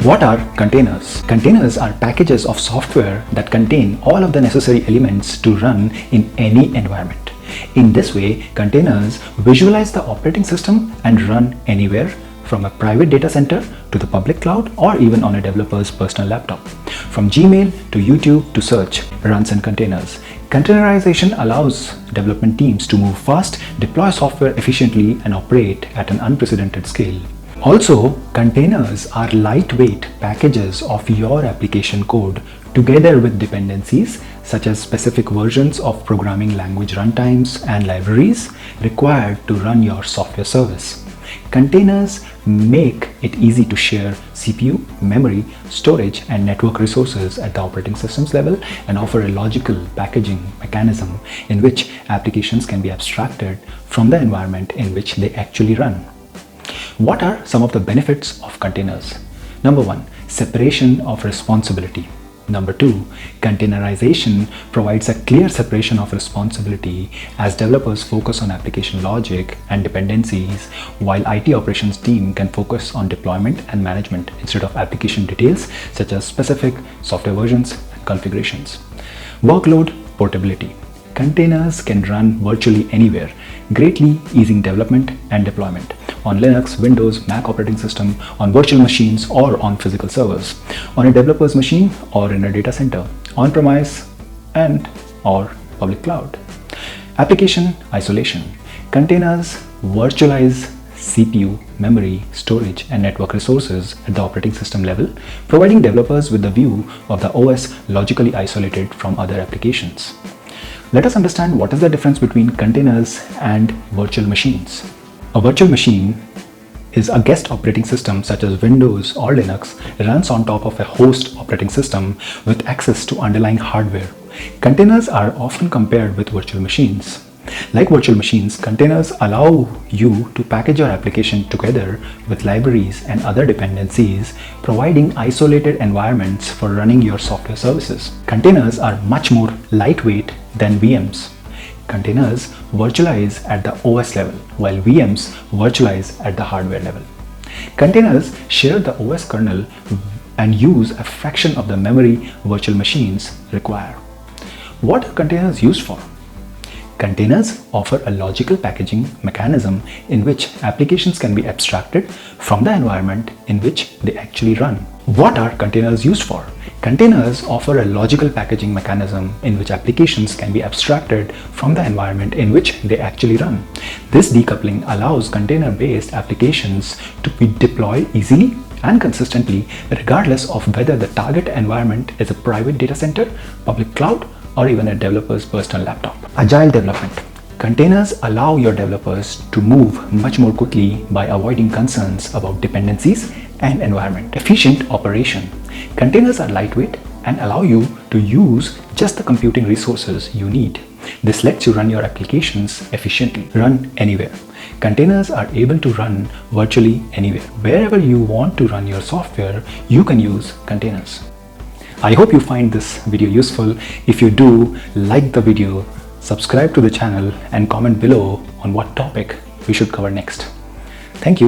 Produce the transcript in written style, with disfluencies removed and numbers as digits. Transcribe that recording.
What are containers? Containers are packages of software that contain all of the necessary elements to run in any environment. In this way, containers visualize the operating system and run anywhere, from a private data center to the public cloud or even on a developer's personal laptop. From Gmail to YouTube to search runs in containers. Containerization allows development teams to move fast, deploy software efficiently, and operate at an unprecedented scale. Also, containers are lightweight packages of your application code together with dependencies such as specific versions of programming language runtimes and libraries required to run your software service. Containers make it easy to share CPU, memory, storage, and network resources at the operating systems level and offer a logical packaging mechanism in which applications can be abstracted from the environment in which they actually run. What are some of the benefits of containers? Number 1, separation of responsibility. Number 2, containerization provides a clear separation of responsibility as developers focus on application logic and dependencies, while IT operations team can focus on deployment and management instead of application details such as specific software versions and configurations. Workload portability. Containers can run virtually anywhere, greatly easing development and deployment on Linux, Windows, Mac operating system, on virtual machines or on physical servers, on a developer's machine or in a data center, on-premise and or public cloud. Application isolation. Containers virtualize CPU, memory, storage, and network resources at the operating system level, providing developers with the view of the OS logically isolated from other applications. Let us understand what is the difference between containers and virtual machines. A virtual machine is a guest operating system such as Windows or Linux runs on top of a host operating system with access to underlying hardware. Containers are often compared with virtual machines. Like virtual machines, containers allow you to package your application together with libraries and other dependencies, providing isolated environments for running your software services. Containers are much more lightweight than VMs. Containers virtualize at the OS level, while VMs virtualize at the hardware level. Containers share the OS kernel and use a fraction of the memory virtual machines require. What are containers used for? Containers offer a logical packaging mechanism in which applications can be abstracted from the environment in which they actually run. What are containers used for? Containers offer a logical packaging mechanism in which applications can be abstracted from the environment in which they actually run. This decoupling allows container-based applications to be deployed easily and consistently regardless of whether the target environment is a private data center, public cloud, or even a developer's personal laptop. Agile development. Containers allow your developers to move much more quickly by avoiding concerns about dependencies and environment. Efficient operation. Containers are lightweight and allow you to use just the computing resources you need. This lets you run your applications efficiently, run anywhere. Containers are able to run virtually anywhere. Wherever you want to run your software, you can use containers. I hope you find this video useful. If you do, like the video, subscribe to the channel, and comment below on what topic we should cover next. Thank you.